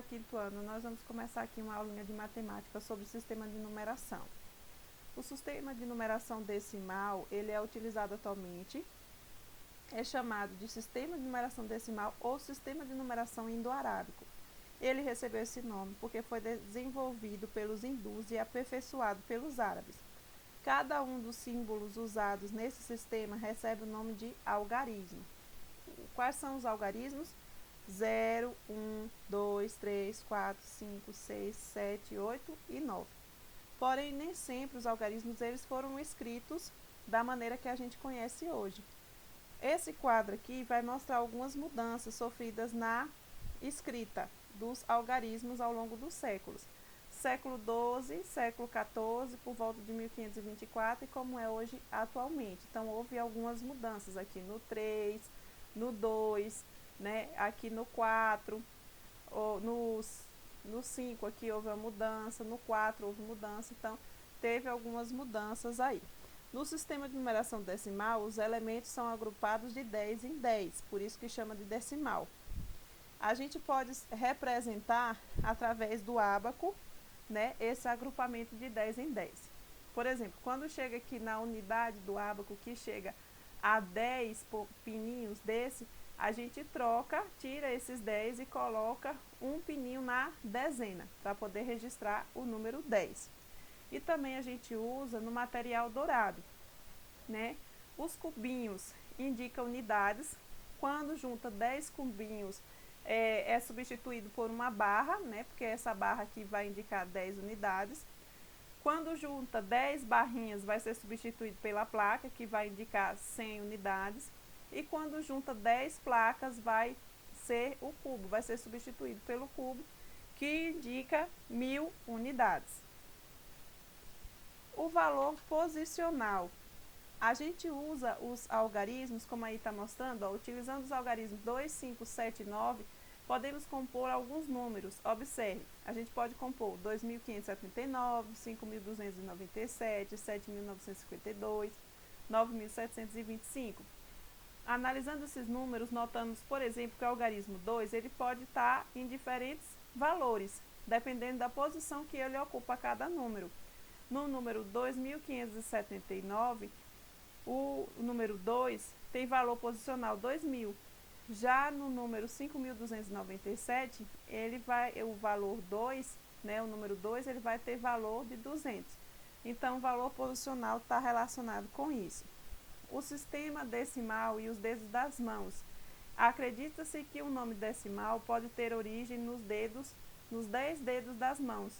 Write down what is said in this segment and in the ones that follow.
quinto ano, nós vamos começar aqui uma aulinha de matemática sobre o sistema de numeração. O sistema de numeração decimal, ele é utilizado atualmente, é chamado de sistema de numeração decimal ou sistema de numeração indo-arábico. Ele recebeu esse nome porque foi desenvolvido pelos hindus e aperfeiçoado pelos árabes. Cada um dos símbolos usados nesse sistema recebe o nome de algarismo. Quais são os algarismos? 0, 1, 2, 3, 4, 5, 6, 7, 8 e 9. Porém, nem sempre os algarismos eles foram escritos da maneira que a gente conhece hoje. Esse quadro aqui vai mostrar algumas mudanças sofridas na escrita dos algarismos ao longo dos séculos. Século XII, século XIV, por volta de 1524 e como é hoje atualmente. Então, houve algumas mudanças aqui no 3, no 2, né? Aqui no 4, no 5 aqui houve uma mudança, no 4 houve mudança, então teve algumas mudanças aí. No sistema de numeração decimal, os elementos são agrupados de 10 em 10, por isso que chama de decimal. A gente pode representar através do ábaco, né, esse agrupamento de 10 em 10. Por exemplo, quando chega aqui na unidade do ábaco, que chega a 10 pininhos desse, a gente troca, tira esses 10 e coloca um pininho na dezena, para poder registrar o número 10. E também a gente usa no material dourado, né? Os cubinhos indicam unidades. Quando junta 10 cubinhos, é substituído por uma barra, né? Porque essa barra aqui vai indicar 10 unidades. Quando junta 10 barrinhas, vai ser substituído pela placa, que vai indicar 100 unidades. E quando junta 10 placas, vai ser o cubo, vai ser substituído pelo cubo, que indica 1000 unidades. O valor posicional. A gente usa os algarismos, como aí está mostrando, ó, utilizando os algarismos 2, 5, 7 e 9, podemos compor alguns números. Observe, a gente pode compor 2.579, 5.297, 7.952, 9.725. Analisando esses números, notamos, por exemplo, que o algarismo 2 ele pode estar em diferentes valores, dependendo da posição que ele ocupa a cada número. No número 2.579, o número 2 tem valor posicional 2.000. Já no número 5.297, o valor 2, né, o número 2, ele vai ter valor de 200. Então, o valor posicional está relacionado com isso. O sistema decimal e os dedos das mãos. Acredita-se que o nome decimal pode ter origem nos 10 dedos das mãos,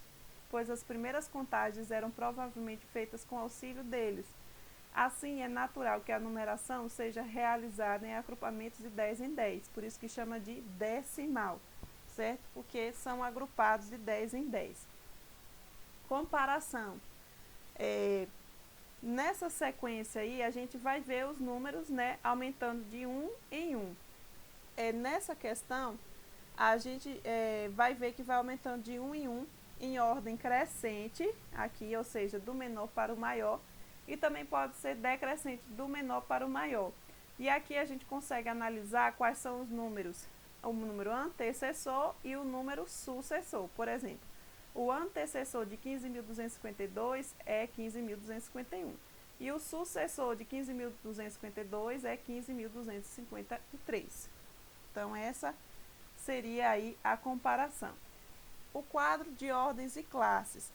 pois as primeiras contagens eram provavelmente feitas com auxílio deles. Assim, é natural que a numeração seja realizada em agrupamentos de 10 em 10, por isso que chama de decimal, certo? Porque são agrupados de 10 em 10. Comparação. Nessa sequência aí, a gente vai ver os números, né, aumentando de 1 em 1. Nessa questão, a gente vai ver que vai aumentando de 1 em 1 em ordem crescente, aqui, ou seja, do menor para o maior, e também pode ser decrescente do menor para o maior. E aqui a gente consegue analisar quais são os números, o número antecessor e o número sucessor. Por exemplo, o antecessor de 15.252 é 15.251 e o sucessor de 15.252 é 15.253. Então, essa seria aí a comparação. O quadro de ordens e classes.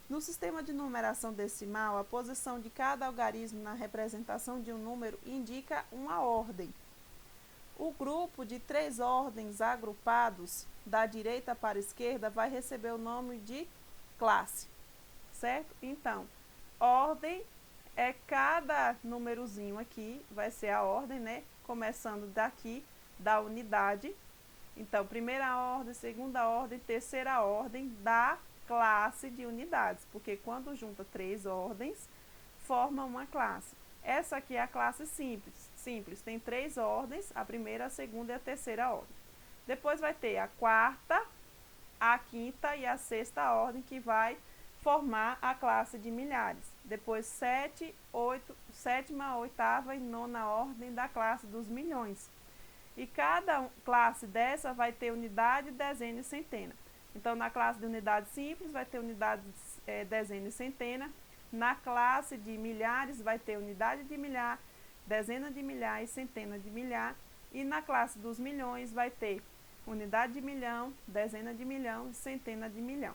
No sistema de numeração decimal, a posição de cada algarismo na representação de um número indica uma ordem. O grupo de 3 ordens agrupados, da direita para a esquerda, vai receber o nome de classe, certo? Então, ordem é cada númerozinho aqui, vai ser a ordem, né? Começando daqui, da unidade. Então, primeira ordem, segunda ordem, terceira ordem da classe de unidades, porque quando junta 3 ordens, forma uma classe. Essa aqui é a classe simples, tem 3 ordens, a primeira, a segunda e a terceira ordem. Depois vai ter a quarta, a quinta e a sexta ordem, que vai formar a classe de milhares. Depois sétima, oitava e nona ordem da classe dos milhões. E cada classe dessa vai ter unidade, dezena e centena. Então, na classe de unidade simples, vai ter unidade, dezena e centena. Na classe de milhares, vai ter unidade de milhar, dezena de milhar e centena de milhar. E na classe dos milhões, vai ter unidade de milhão, dezena de milhão e centena de milhão.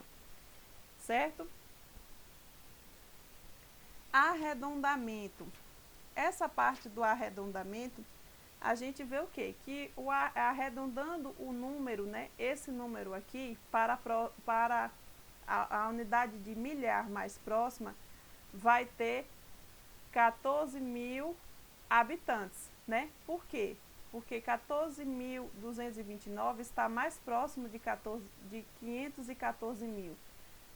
Certo? Arredondamento. Essa parte do arredondamento, a gente vê o quê? Que arredondando o número, né, esse número aqui, para a unidade de milhar mais próxima, vai ter 14.000 habitantes, né? Por quê? Porque 14.229 está mais próximo de 514.000,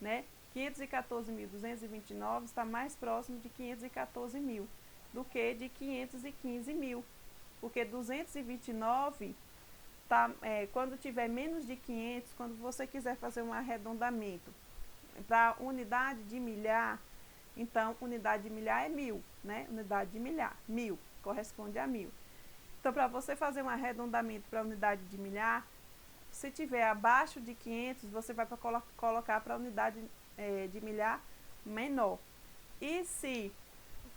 né? 514.229 está mais próximo de 514.000 do que de 515.000, porque 229 tá, quando tiver menos de 500, quando você quiser fazer um arredondamento para unidade de milhar, então unidade de milhar é 1.000, né? Unidade de milhar, 1.000, corresponde a 1.000. Então, para você fazer um arredondamento para unidade de milhar, se tiver abaixo de 500, você vai colocar para a unidade de milhar menor. E se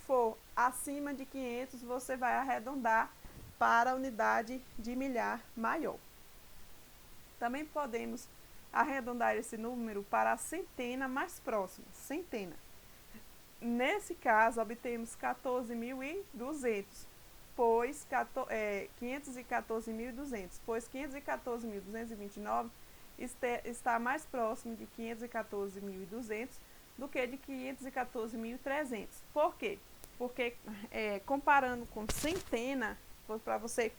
for acima de 500, você vai arredondar para a unidade de milhar maior. Também podemos arredondar esse número para a centena mais próxima, centena. Nesse caso, obtemos 14.200, pois 514.200, pois 514.229 está mais próximo de 514.200 do que de 514.300. Por quê? Porque comparando com centena, para você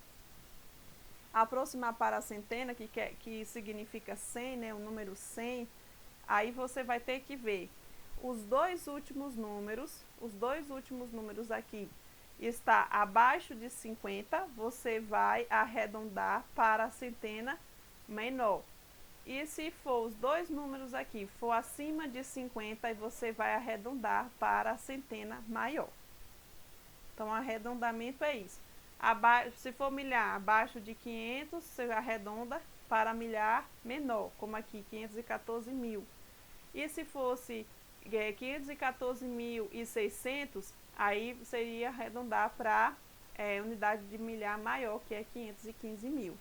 aproximar para a centena, que significa 100, né, o número 100, aí você vai ter que ver os dois últimos números aqui está abaixo de 50, você vai arredondar para a centena menor. E se for os dois números aqui for acima de 50, aí você vai arredondar para a centena maior. Então, arredondamento é isso. Se for milhar abaixo de 500, você arredonda para milhar menor, como aqui, 514.000. E se fosse 514.600, aí você ia arredondar para unidade de milhar maior, que é 515.000.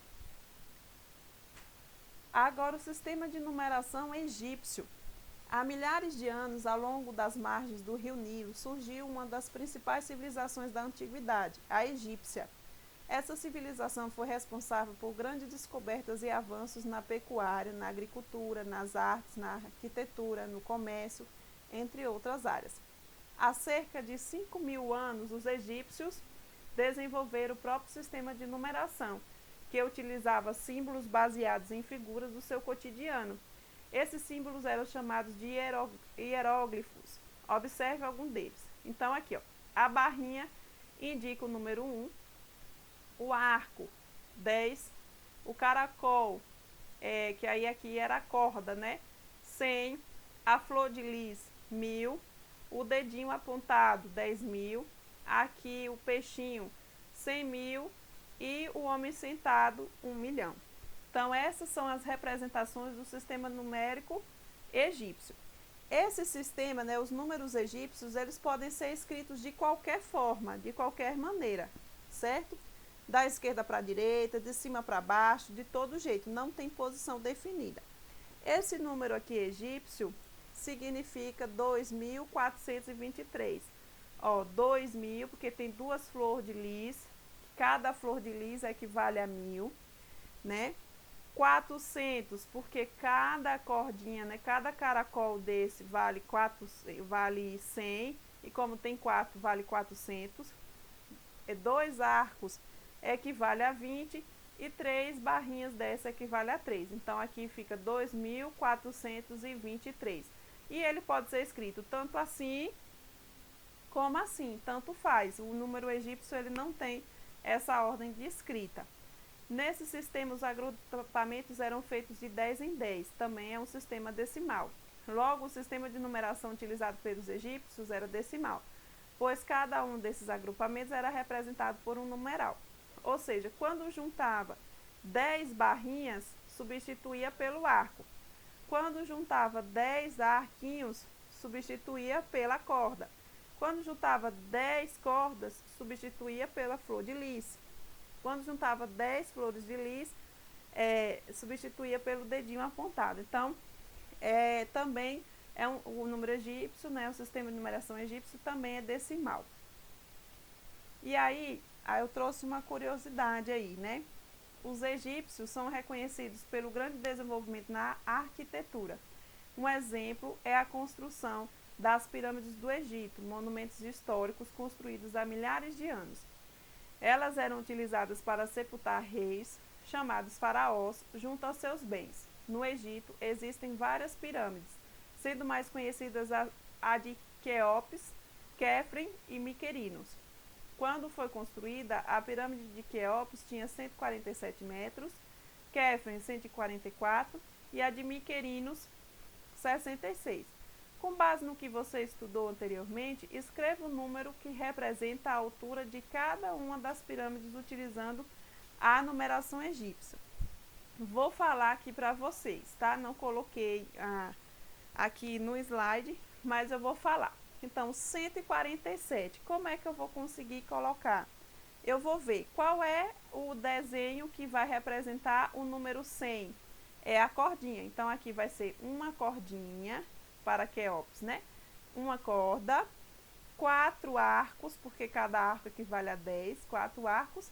Agora, o sistema de numeração egípcio. Há milhares de anos, ao longo das margens do rio Nilo, surgiu uma das principais civilizações da antiguidade, a egípcia. Essa civilização foi responsável por grandes descobertas e avanços na pecuária, na agricultura, nas artes, na arquitetura, no comércio, entre outras áreas. Há cerca de 5.000 anos, os egípcios desenvolveram o próprio sistema de numeração, que utilizava símbolos baseados em figuras do seu cotidiano. Esses símbolos eram chamados de hieróglifos. Observe algum deles. Então, aqui, ó, a barrinha indica o número 1, o arco, 10, o caracol, que aí aqui era a corda, né? 100, a flor de lis, 1.000, o dedinho apontado, 10.000, aqui o peixinho, 100.000 e o homem sentado, 1.000.000. Então, essas são as representações do sistema numérico egípcio. Esse sistema, né, os números egípcios, eles podem ser escritos de qualquer forma, de qualquer maneira, certo? Da esquerda para a direita, de cima para baixo, de todo jeito, não tem posição definida. Esse número aqui egípcio significa 2.423. Ó, 2.000, porque tem duas flores de lis, cada flor de lis equivale a 1.000, né? 400, porque cada cordinha, né, cada caracol desse vale 100, e como tem 4, vale 400. 2 arcos equivale a 20 e 3 barrinhas dessa equivale a 3. Então, aqui fica 2.423. E ele pode ser escrito tanto assim como assim, tanto faz. O número egípcio ele não tem essa ordem de escrita. Nesse sistema, os agrupamentos eram feitos de 10 em 10, também é um sistema decimal. Logo, o sistema de numeração utilizado pelos egípcios era decimal, pois cada um desses agrupamentos era representado por um numeral. Ou seja, quando juntava 10 barrinhas, substituía pelo arco. Quando juntava 10 arquinhos, substituía pela corda. Quando juntava 10 cordas, substituía pela flor de lis. Quando juntava 10 flores de lis, substituía pelo dedinho apontado. Então, também o número egípcio, né, o sistema de numeração egípcio também é decimal. E aí eu trouxe uma curiosidade aí, né? Os egípcios são reconhecidos pelo grande desenvolvimento na arquitetura. Um exemplo é a construção das pirâmides do Egito, monumentos históricos construídos há milhares de anos. Elas eram utilizadas para sepultar reis, chamados faraós, junto aos seus bens. No Egito existem várias pirâmides, sendo mais conhecidas a de Quéops, Quéfren e Miquerinos. Quando foi construída, a pirâmide de Quéops tinha 147 metros, Quéfren 144 e a de Miquerinos 66. Com base no que você estudou anteriormente, escreva o número que representa a altura de cada uma das pirâmides utilizando a numeração egípcia. Vou falar aqui para vocês, tá? Não coloquei aqui no slide, mas eu vou falar. Então, 147, como é que eu vou conseguir colocar? Eu vou ver qual é o desenho que vai representar o número 100. É a cordinha. Então, aqui vai ser uma cordinha para Quéops, né? Uma corda, 4 arcos, porque cada arco equivale a 10, 4 arcos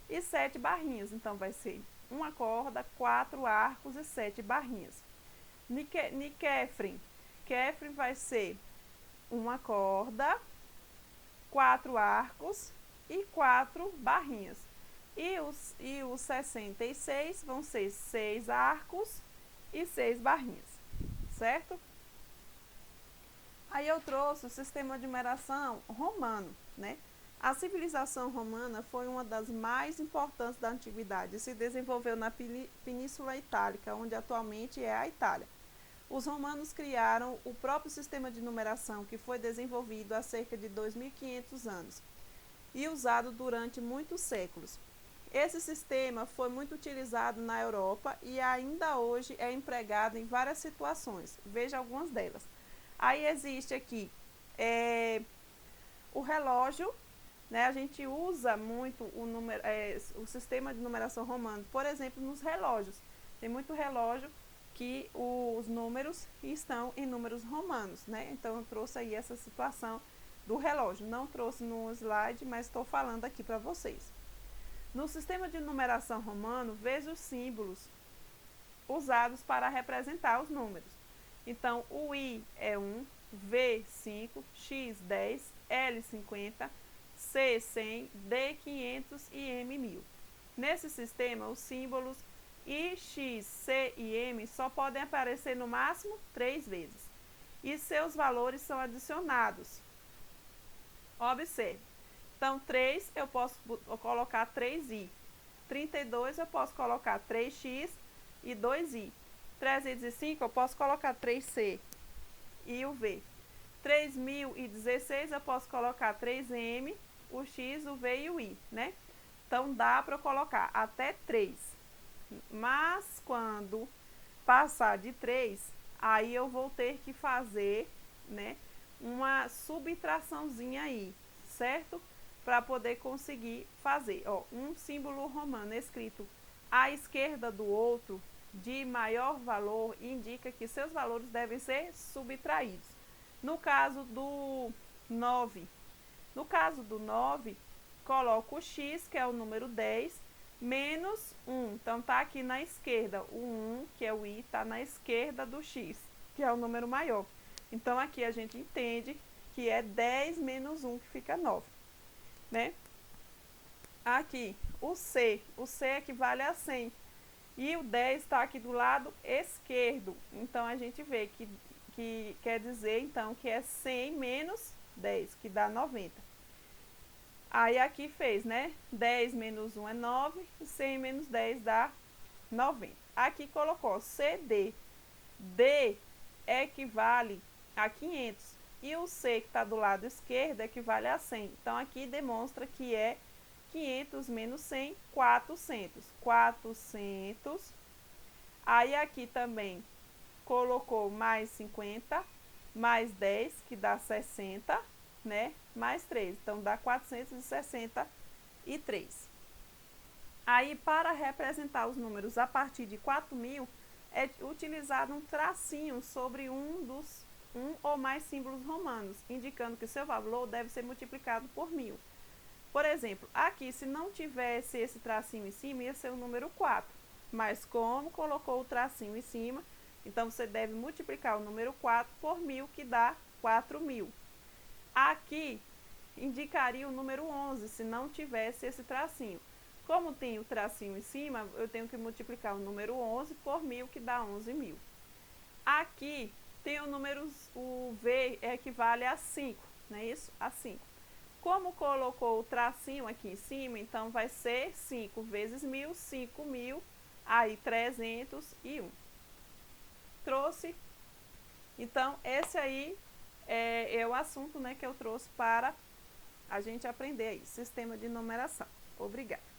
e 7 barrinhas. Então, vai ser uma corda, 4 arcos e 7 barrinhas. Quéfren vai ser uma corda, 4 arcos e 4 barrinhas. E os 66 vão ser 6 arcos e 6 barrinhas, certo? Aí eu trouxe o sistema de numeração romano, né? A civilização romana foi uma das mais importantes da antiguidade e se desenvolveu na Península Itálica, onde atualmente é a Itália. Os romanos criaram o próprio sistema de numeração, que foi desenvolvido há cerca de 2.500 anos e usado durante muitos séculos. Esse sistema foi muito utilizado na Europa e ainda hoje é empregado em várias situações. Veja algumas delas. Aí existe aqui o relógio, né? A gente usa muito o sistema de numeração romano, por exemplo, nos relógios. Tem muito relógio que os números estão em números romanos, né? Então, eu trouxe aí essa situação do relógio. Não trouxe no slide, mas estou falando aqui para vocês. No sistema de numeração romano, veja os símbolos usados para representar os números. Então, o I é 1, V 5, X 10, L 50, C 100, D 500 e M 1000. Nesse sistema, os símbolos I, X, C e M só podem aparecer no máximo 3 vezes. E seus valores são adicionados. Observe. Então, 3 eu posso colocar 3i. 32 eu posso colocar 3x e 2i. 305 eu posso colocar 3c e o v. 3016 eu posso colocar 3m, o x, o v e o i, né? Então, dá para colocar até 3. Mas, quando passar de 3, aí eu vou ter que fazer, né, uma subtraçãozinha aí, certo? Para poder conseguir fazer. Ó, um símbolo romano escrito à esquerda do outro, de maior valor, indica que seus valores devem ser subtraídos. No caso do 9, coloco o x, que é o número 10, menos 1. Então, está aqui na esquerda. O 1, que é o i, está na esquerda do x, que é o número maior. Então, aqui a gente entende que é 10 menos 1, que fica 9. Né? Aqui, o C equivale a 100. E o 10 está aqui do lado esquerdo. Então, a gente vê que quer dizer, então, que é 100 menos 10, que dá 90. Aí, aqui fez, né? 10 menos 1 é 9, e 100 menos 10 dá 90. Aqui colocou CD. D equivale a 500. E o C, que está do lado esquerdo, equivale a 100. Então, aqui demonstra que é 500 menos 100, 400. 400. Aí, aqui também, colocou mais 50, mais 10, que dá 60, né? Mais 3, então dá 463. Aí, para representar os números a partir de 4.000, é utilizado um tracinho sobre um ou mais símbolos romanos, indicando que o seu valor deve ser multiplicado por 1.000. Por exemplo, aqui, se não tivesse esse tracinho em cima, ia ser o número 4. Mas como colocou o tracinho em cima, então você deve multiplicar o número 4 por 1.000, que dá 4.000. Aqui, indicaria o número 11, se não tivesse esse tracinho. Como tem o tracinho em cima, eu tenho que multiplicar o número 11 por 1.000, que dá 11.000. Aqui tem o número, o V equivale a 5, não é isso? A 5. Como colocou o tracinho aqui em cima, então vai ser 5 vezes 1.000, 5.000, aí 301. Trouxe? Então, esse aí é o assunto, né, que eu trouxe para a gente aprender aí, sistema de numeração. Obrigada.